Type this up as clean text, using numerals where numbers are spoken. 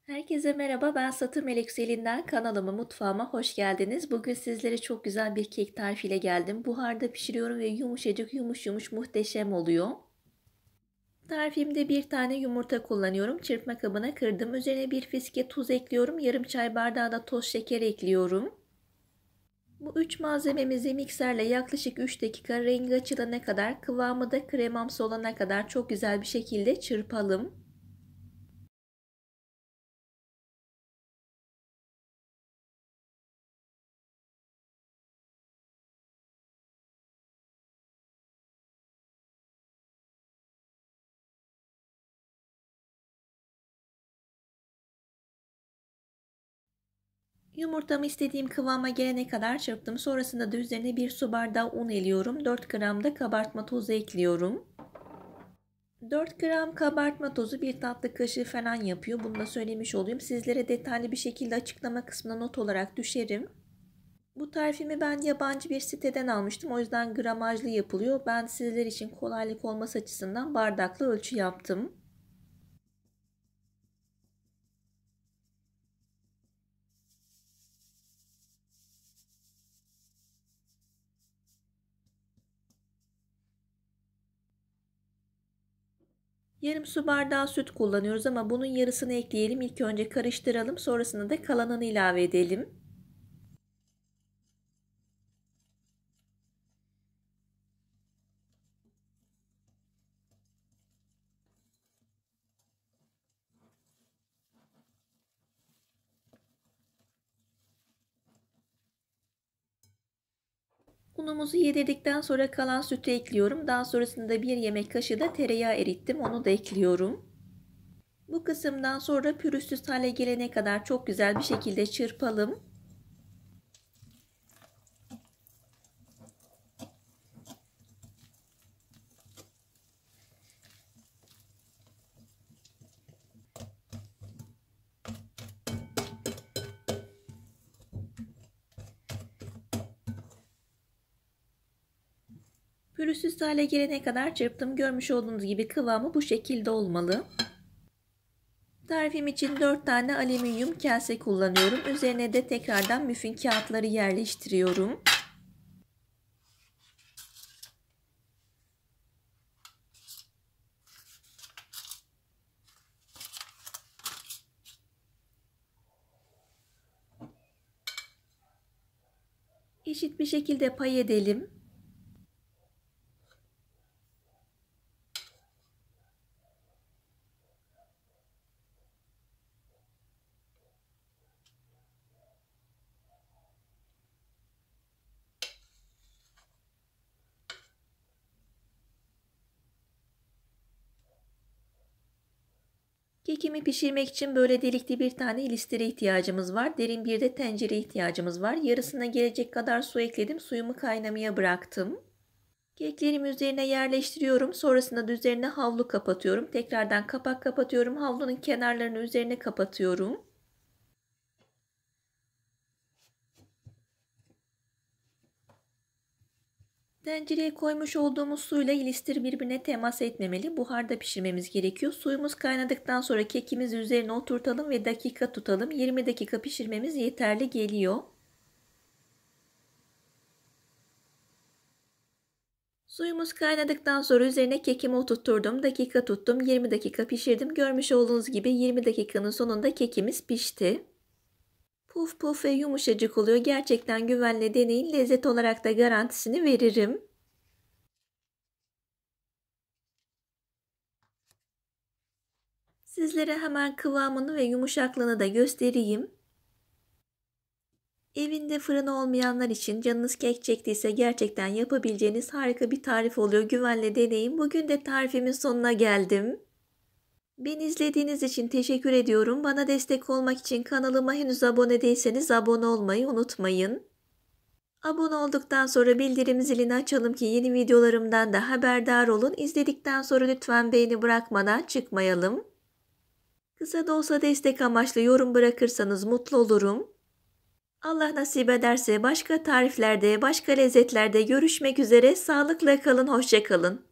Herkese merhaba, ben Satır Melek Selin'den kanalıma, mutfağıma hoş geldiniz. Bugün sizlere çok güzel bir kek tarifiyle geldim. Buharda pişiriyorum ve yumuşacık yumuş yumuş muhteşem oluyor. Tarifimde bir tane yumurta kullanıyorum. Çırpma kabına kırdım. Üzerine bir fiske tuz ekliyorum. Yarım çay bardağı da toz şeker ekliyorum. Bu üç malzememizi mikserle yaklaşık 3 dakika rengi açılana kadar, kıvamı da kremamsı olana kadar çok güzel bir şekilde çırpalım. Yumurtamı istediğim kıvama gelene kadar çırptım. Sonrasında da üzerine 1 su bardağı un eliyorum. 4 gram da kabartma tozu ekliyorum. 4 gram kabartma tozu 1 tatlı kaşığı falan yapıyor. Bunu da söylemiş olayım. Sizlere detaylı bir şekilde açıklama kısmına not olarak düşerim. Bu tarifimi ben yabancı bir siteden almıştım. O yüzden gramajlı yapılıyor. Ben sizler için kolaylık olması açısından bardaklı ölçü yaptım. Yarım su bardağı süt kullanıyoruz ama bunun yarısını ekleyelim. İlk önce karıştıralım. Sonrasında da kalanını ilave edelim. Unumuzu yedirdikten sonra kalan sütü ekliyorum. Daha sonrasında 1 yemek kaşığı da tereyağı erittim. Onu da ekliyorum. Bu kısımdan sonra pürüzsüz hale gelene kadar çok güzel bir şekilde çırpalım. Pürüzsüz hale gelene kadar çırptım. Görmüş olduğunuz gibi kıvamı bu şekilde olmalı. Tarifim için 4 tane alüminyum kase kullanıyorum. Üzerine de tekrardan müfin kağıtları yerleştiriyorum. Eşit bir şekilde pay edelim. Kekimi pişirmek için böyle delikli bir tane ilistere ihtiyacımız var. Derin bir de tencere ihtiyacımız var. Yarısına gelecek kadar su ekledim. Suyumu kaynamaya bıraktım. Keklerimi üzerine yerleştiriyorum. Sonrasında da üzerine havlu kapatıyorum. Tekrardan kapak kapatıyorum. Havlunun kenarlarını üzerine kapatıyorum. Tencereye koymuş olduğumuz suyla ilistir birbirine temas etmemeli. Buharda pişirmemiz gerekiyor. Suyumuz kaynadıktan sonra kekimizi üzerine oturtalım ve dakika tutalım. 20 dakika pişirmemiz yeterli geliyor. Suyumuz kaynadıktan sonra üzerine kekimi oturtturdum. Dakika tuttum. 20 dakika pişirdim. Görmüş olduğunuz gibi 20 dakikanın sonunda kekimiz pişti. Puf puf ve yumuşacık oluyor. Gerçekten güvenle deneyin. Lezzet olarak da garantisini veririm. Sizlere hemen kıvamını ve yumuşaklığını da göstereyim. Evinde fırın olmayanlar için canınız kek çektiyse gerçekten yapabileceğiniz harika bir tarif oluyor. Güvenle deneyin. Bugün de tarifimin sonuna geldim. Beni izlediğiniz için teşekkür ediyorum. Bana destek olmak için kanalıma henüz abone değilseniz abone olmayı unutmayın. Abone olduktan sonra bildirim zilini açalım ki yeni videolarımdan da haberdar olun. İzledikten sonra lütfen beğeni bırakmadan çıkmayalım. Kısa da olsa destek amaçlı yorum bırakırsanız mutlu olurum. Allah nasip ederse başka tariflerde, başka lezzetlerde görüşmek üzere. Sağlıkla kalın, hoşça kalın.